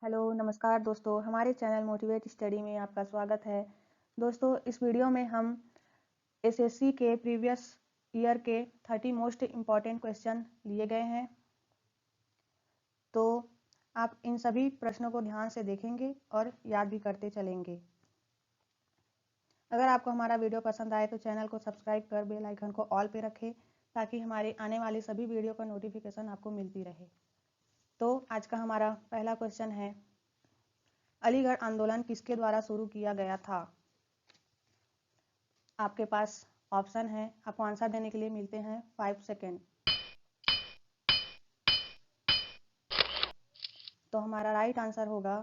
Hello नमस्कार दोस्तों, हमारे चैनल मोटिवेट स्टडी में आपका स्वागत है। दोस्तों, इस वीडियो में हम एसएससी के प्रीवियस ईयर के 30 मोस्ट इम्पॉर्टेंट क्वेश्चन लिए गए हैं। तो आप इन सभी प्रश्नों को ध्यान से देखेंगे और याद भी करते चलेंगे। अगर आपको हमारा वीडियो पसंद आए तो चैनल को सब्सक्राइब कर बेल आइकन को ऑल पे रखें ताकि हमारे आने वाले सभी वीडियो का नोटिफिकेशन आपको मिलती रहे। तो आज का हमारा पहला क्वेश्चन है, अलीगढ़ आंदोलन किसके द्वारा शुरू किया गया था? आपके पास ऑप्शन है, आपको आंसर देने के लिए मिलते हैं 5 सेकेंड। तो हमारा राइट आंसर होगा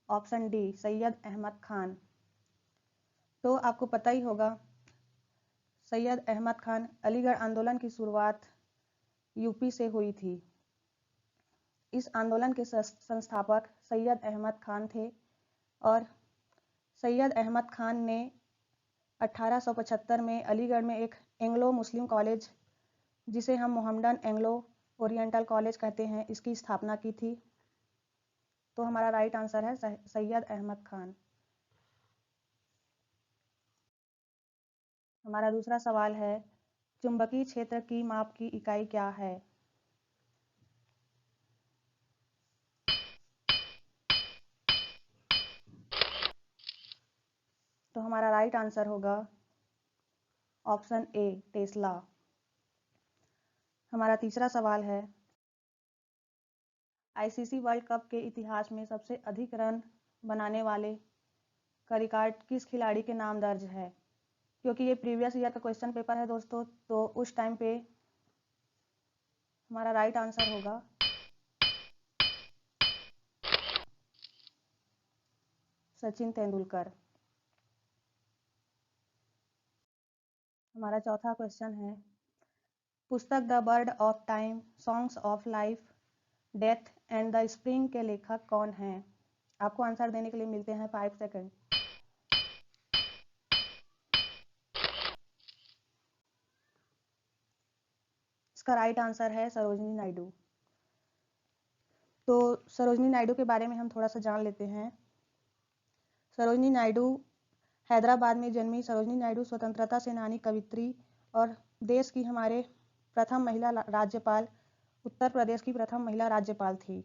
ऑप्शन डी, सैयद अहमद खान। तो आपको पता ही होगा, सैयद अहमद खान, अलीगढ़ आंदोलन की शुरुआत यूपी से हुई थी। इस आंदोलन के संस्थापक सैयद अहमद खान थे और सैयद अहमद खान ने 1875 में अलीगढ़ में एक एंग्लो मुस्लिम कॉलेज, जिसे हम मोहम्मडन एंग्लो ओरिएंटल कॉलेज कहते हैं, इसकी स्थापना की थी। तो हमारा राइट आंसर है सैयद अहमद खान। हमारा दूसरा सवाल है, चुंबकीय क्षेत्र की माप की इकाई क्या है? तो हमारा राइट आंसर होगा ऑप्शन ए, टेस्ला। हमारा तीसरा सवाल है, आईसीसी वर्ल्ड कप के इतिहास में सबसे अधिक रन बनाने वाले का रिकॉर्ड किस खिलाड़ी के नाम दर्ज है? क्योंकि ये प्रीवियस ईयर का क्वेश्चन पेपर है दोस्तों, तो उस टाइम पे हमारा राइट आंसर होगा सचिन तेंदुलकर। हमारा चौथा क्वेश्चन है, पुस्तक the bird of time, songs of life, death and the spring के लेखक कौन हैं? आपको आंसर देने के लिए मिलते हैं 5 सेकेंड। इसका राइट आंसर है सरोजिनी नायडू। तो सरोजिनी नायडू के बारे में हम थोड़ा सा जान लेते हैं। सरोजिनी नायडू हैदराबाद में जन्मी सरोजिनी नायडू स्वतंत्रता सेनानी, कवित्री और देश की हमारे प्रथम महिला राज्यपाल, उत्तर प्रदेश की प्रथम महिला राज्यपाल थी।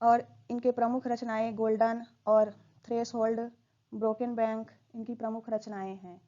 और इनके प्रमुख रचनाएं गोल्डन और थ्रेशोल्ड, ब्रोकन बैंक इनकी प्रमुख रचनाएं हैं।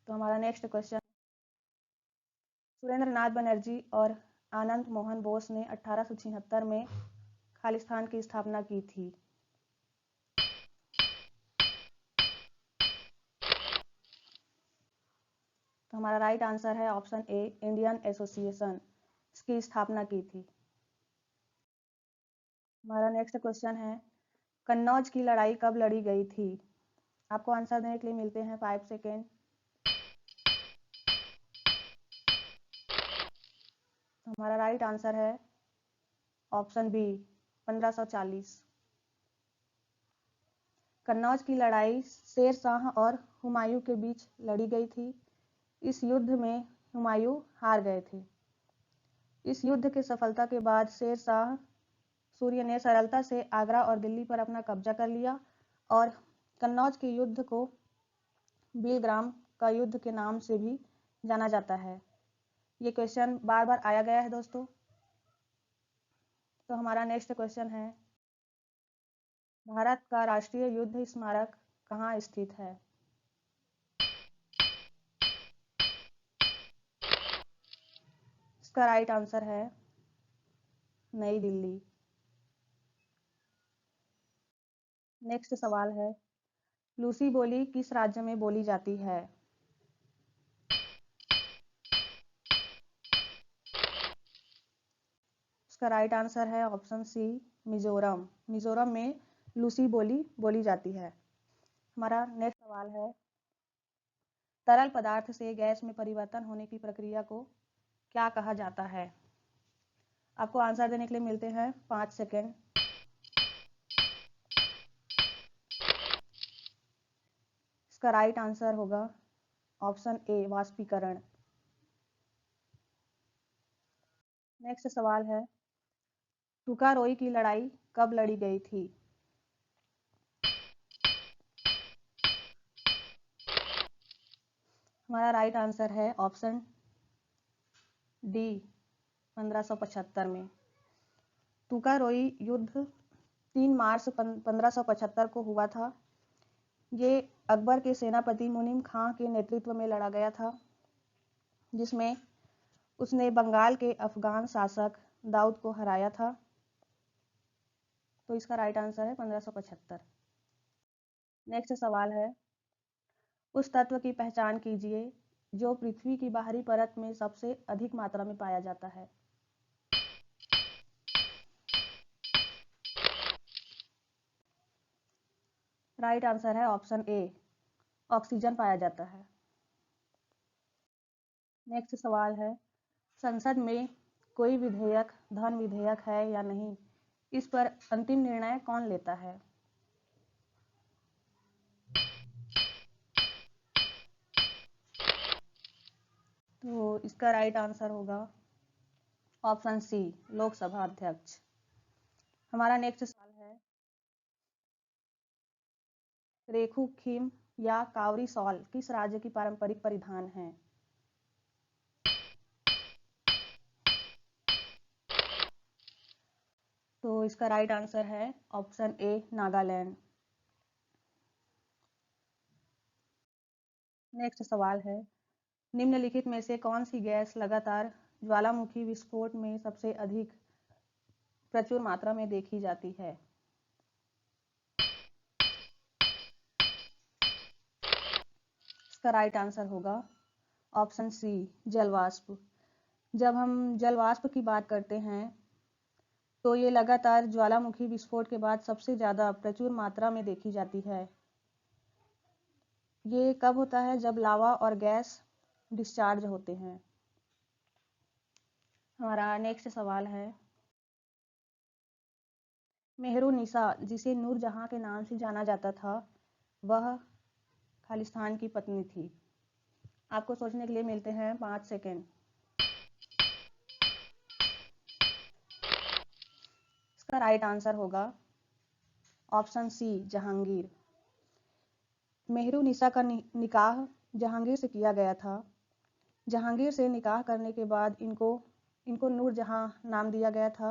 तो हमारा नेक्स्ट क्वेश्चन, सुरेंद्र नाथ बनर्जी और आनंद मोहन बोस ने 1876 में खालिस्तान की स्थापना की थी। तो हमारा राइट आंसर है ऑप्शन ए, इंडियन एसोसिएशन, इसकी स्थापना की थी। हमारा नेक्स्ट क्वेश्चन है, कन्नौज की लड़ाई कब लड़ी गई थी? आपको आंसर देने के लिए मिलते हैं 5 सेकेंड। तो हमारा राइट आंसर है ऑप्शन बी, 1540। कन्नौज की लड़ाई शेर शाह और हुमायूं के बीच लड़ी गई थी। इस युद्ध में हुमायूं हार गए थे। इस युद्ध की सफलता के बाद शेर शाह सूर्य ने सरलता से आगरा और दिल्ली पर अपना कब्जा कर लिया और कन्नौज के युद्ध को बीलग्राम का युद्ध के नाम से भी जाना जाता है। ये क्वेश्चन बार बार आया गया है दोस्तों। तो हमारा नेक्स्ट क्वेश्चन है, भारत का राष्ट्रीय युद्ध स्मारक कहाँ स्थित है? इसका राइट आंसर है नई दिल्ली। नेक्स्ट सवाल है, लूसी बोली किस राज्य में बोली जाती है? इसका राइट आंसर है ऑप्शन सी, मिजोरम। मिजोरम में लूसी बोली बोली जाती है। हमारा नेक्स्ट सवाल है, तरल पदार्थ से गैस में परिवर्तन होने की प्रक्रिया को क्या कहा जाता है? आपको आंसर देने के लिए मिलते हैं 5 सेकेंड। इसका राइट आंसर होगा ऑप्शन ए, वाष्पीकरण। नेक्स्ट सवाल है, तुकारोई की लड़ाई कब लड़ी गई थी? हमारा राइट आंसर है ऑप्शन डी 1575 में। तुकारोई युद्ध 3 मार्च 1575 को हुआ था। ये अकबर के सेनापति मुनीम खां के नेतृत्व में लड़ा गया था, जिसमें उसने बंगाल के अफगान शासक दाऊद को हराया था। तो इसका राइट आंसर है 1575। नेक्स्ट सवाल है, उस तत्व की पहचान कीजिए जो पृथ्वी की बाहरी परत में सबसे अधिक मात्रा में पाया जाता है। राइट आंसर है ऑप्शन ए, ऑक्सीजन पाया जाता है। नेक्स्ट सवाल है, संसद में कोई विधेयक धन विधेयक है या नहीं, इस पर अंतिम निर्णय कौन लेता है? तो इसका राइट आंसर होगा ऑप्शन सी, लोकसभा अध्यक्ष। हमारा नेक्स्ट सवाल है, रेखू खीम या कावरी शॉल किस राज्य की पारंपरिक परिधान है? तो इसका राइट आंसर है ऑप्शन ए, नागालैंड। नेक्स्ट सवाल है, निम्नलिखित में से कौन सी गैस लगातार ज्वालामुखी विस्फोट में सबसे अधिक प्रचुर मात्रा में देखी जाती है? इसका राइट आंसर होगा ऑप्शन सी, जलवाष्प। जब हम जलवाष्प की बात करते हैं तो ये लगातार ज्वालामुखी विस्फोट के बाद सबसे ज़्यादा प्रचुर मात्रा में देखी जाती है। ये कब होता है? जब लावा और गैस डिस्चार्ज होते हैं। हमारा नेक्स्ट सवाल है, मेहरुनिसा जिसे नूरजहां के नाम से जाना जाता था, वह खालिस्तान की पत्नी थी। आपको सोचने के लिए मिलते हैं 5 सेकेंड। इसका राइट आंसर होगा ऑप्शन सी, जहांगीर। मेहरुनिसा का निकाह जहांगीर से किया गया था। जहांगीर से निकाह करने के बाद इनको नूरजहां नाम दिया गया था।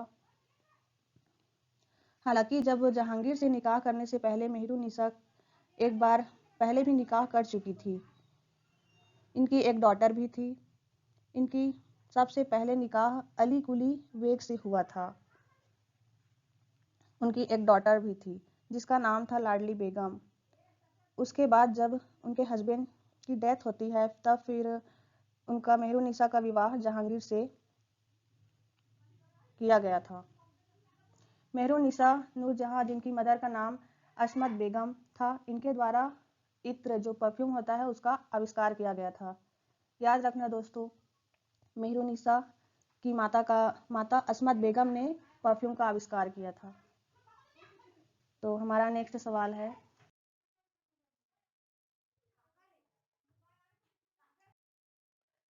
हालांकि जब जहांगीर से निकाह करने से पहले मेहरुनिसा एक बार पहले भी निकाह कर चुकी थी। इनकी एक डॉटर भी थी। इनकी सबसे पहले निकाह अली कुली बेग से हुआ था। उनकी एक डॉटर भी थी जिसका नाम था लाडली बेगम। उसके बाद जब उनके हस्बैंड की डेथ होती है, तब फिर उनका मेहरुनिसा का विवाह जहांगीर से किया गया था। मेहरुनिसा नूरजहां, जिनकी मदर का नाम असमत बेगम था, इनके द्वारा इत्र जो परफ्यूम होता है उसका आविष्कार किया गया था। याद रखना दोस्तों, मेहरुनिसा की माता असमत बेगम ने परफ्यूम का आविष्कार किया था। तो हमारा नेक्स्ट सवाल है,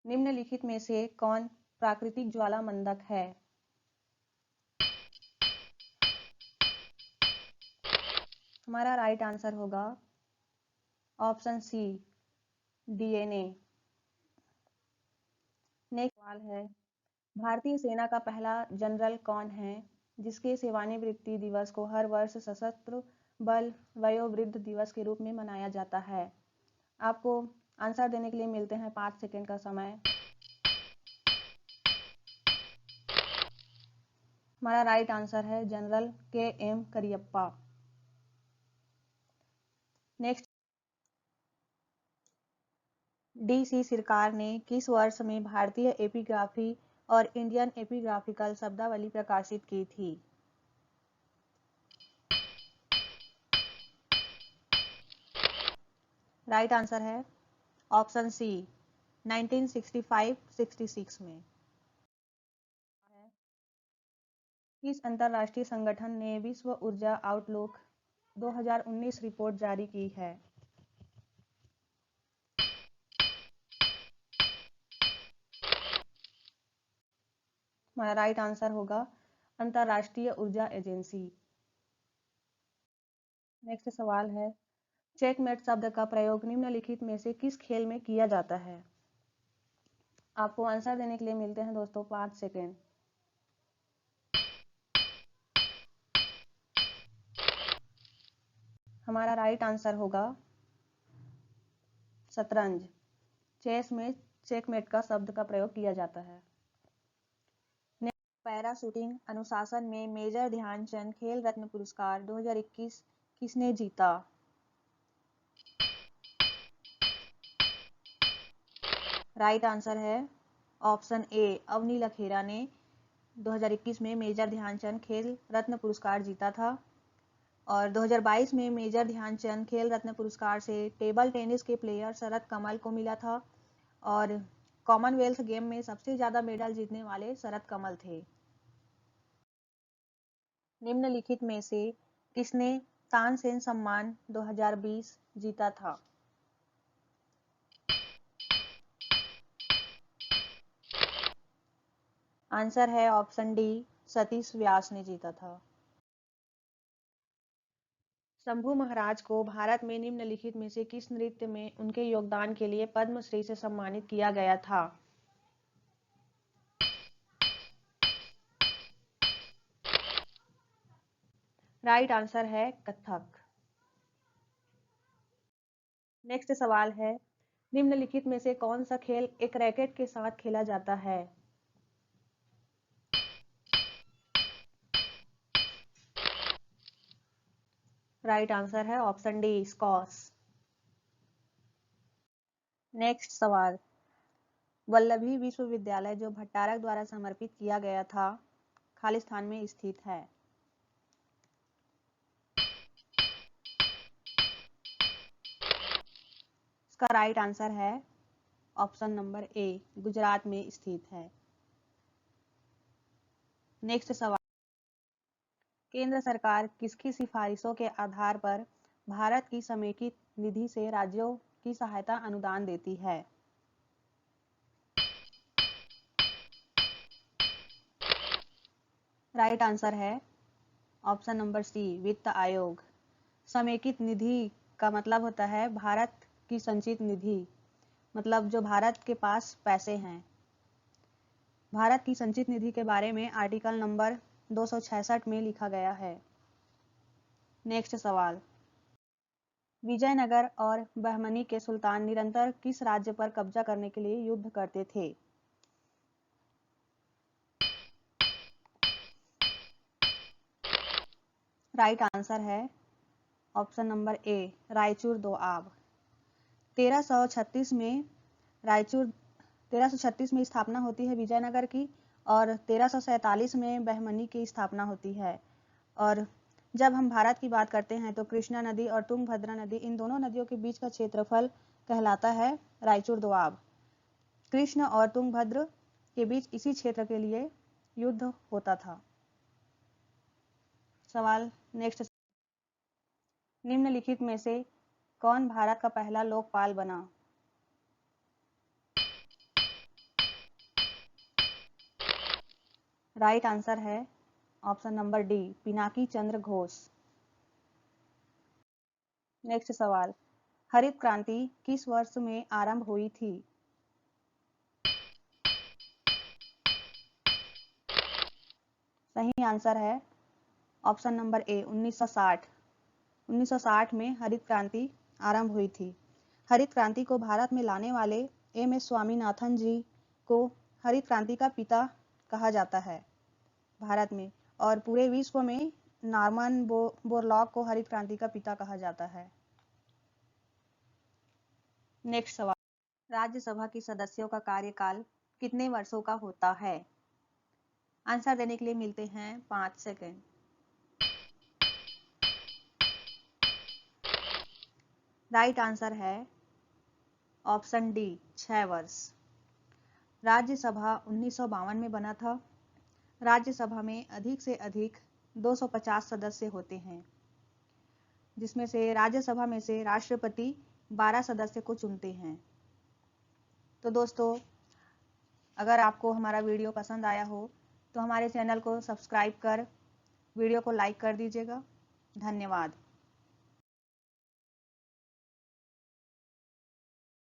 निम्नलिखित में से कौन प्राकृतिक ज्वालामंदक है? हमारा राइट आंसर होगा ऑप्शन सी, डीएनए। नेक्स्ट सवाल है, भारतीय सेना का पहला जनरल कौन है जिसके सेवानिवृत्ति दिवस को हर वर्ष सशस्त्र बल वयोवृद्ध दिवस के रूप में मनाया जाता है? आपको आंसर देने के लिए मिलते हैं 5 सेकेंड का समय। हमारा राइट आंसर है general KM. Cariappa. Next, DC. सरकार ने किस वर्ष में भारतीय एपिग्राफी और इंडियन एपिग्राफिकल शब्दावली प्रकाशित की थी? राइट आंसर है ऑप्शन सी, 1965-66 में। किस अंतरराष्ट्रीय संगठन ने विश्व ऊर्जा आउटलुक 2019 रिपोर्ट जारी की है? हमारा राइट आंसर होगा अंतर्राष्ट्रीय ऊर्जा एजेंसी। नेक्स्ट सवाल है, चेकमेट शब्द का प्रयोग निम्नलिखित में से किस खेल में किया जाता है? आपको आंसर देने के लिए मिलते हैं दोस्तों 5 सेकेंड। हमारा राइट आंसर होगा शतरंज। चेस में चेकमेट का शब्द का प्रयोग किया जाता है। पैरा शूटिंग अनुशासन में मेजर ध्यानचंद खेल रत्न पुरस्कार 2021 किसने जीता? राइट आंसर है ऑप्शन ए, अवनी लखेरा ने 2021 में मेजर ध्यानचंद खेल रत्न पुरस्कार जीता था। और 2022 में मेजर ध्यानचंद खेल रत्न पुरस्कार से टेबल टेनिस के प्लेयर शरद कमल को मिला था और कॉमनवेल्थ गेम में सबसे ज्यादा मेडल जीतने वाले शरद कमल थे। निम्नलिखित में से किसने तानसेन सम्मान 2020 जीता था? आंसर है ऑप्शन डी, सतीश व्यास ने जीता था। शंभू महाराज को भारत में निम्नलिखित में से किस नृत्य में उनके योगदान के लिए पद्मश्री से सम्मानित किया गया था? राइट आंसर है कथक। नेक्स्ट सवाल है, निम्नलिखित में से कौन सा खेल एक रैकेट के साथ खेला जाता है? राइट आंसर है ऑप्शन डी, स्क्वॉश। नेक्स्ट सवाल, वल्लभी विश्वविद्यालय जो भट्टारक द्वारा समर्पित किया गया था खालिस्तान में स्थित है? इसका राइट आंसर है ऑप्शन नंबर ए, गुजरात में स्थित है। नेक्स्ट सवाल, केंद्र सरकार किसकी सिफारिशों के आधार पर भारत की समेकित निधि से राज्यों की सहायता अनुदान देती है? राइट आंसर है ऑप्शन नंबर सी, वित्त आयोग। समेकित निधि का मतलब होता है भारत की संचित निधि, मतलब जो भारत के पास पैसे हैं। भारत की संचित निधि के बारे में आर्टिकल नंबर 266 में लिखा गया है। नेक्स्ट सवाल, विजयनगर और बहमनी के सुल्तान निरंतर किस राज्य पर कब्जा करने के लिए युद्ध करते थे? राइट आंसर है option number A, Raichur Doab. 1336 में रायचूर 1336 में स्थापना होती है विजयनगर की और 1347 में बहमनी की स्थापना होती है। और जब हम भारत की बात करते हैं तो कृष्णा नदी और तुंगभद्रा नदी, इन दोनों नदियों के बीच का क्षेत्रफल कहलाता है रायचूर दोआब। कृष्ण और तुंगभद्र के बीच इसी क्षेत्र के लिए युद्ध होता था। सवाल नेक्स्ट, निम्नलिखित में से कौन भारत का पहला लोकपाल बना? राइट आंसर है option number D, Pinaki Chandra Ghosh. Next सवाल, हरित क्रांति किस वर्ष में आरंभ हुई थी? सही आंसर है ऑप्शन नंबर ए, 1960। 1960 में हरित क्रांति आरंभ हुई थी। हरित क्रांति को भारत में लाने वाले एम.एस. स्वामीनाथन जी को हरित क्रांति का पिता कहा जाता है भारत में, और पूरे विश्व में नॉर्मन बोरलॉग को हरित क्रांति का पिता कहा जाता है। नेक्स्ट सवाल, राज्यसभा की सदस्यों का कार्यकाल कितने वर्षों का होता है? आंसर देने के लिए मिलते हैं 5 सेकेंड। राइट आंसर है ऑप्शन डी, 6 वर्ष। राज्यसभा 1952 में बना था। राज्यसभा में अधिक से अधिक 250 सदस्य होते हैं, जिसमें से राज्यसभा में से राष्ट्रपति 12 सदस्य को चुनते हैं। तो दोस्तों, अगर आपको हमारा वीडियो पसंद आया हो तो हमारे चैनल को सब्सक्राइब कर वीडियो को लाइक कर दीजिएगा। धन्यवाद।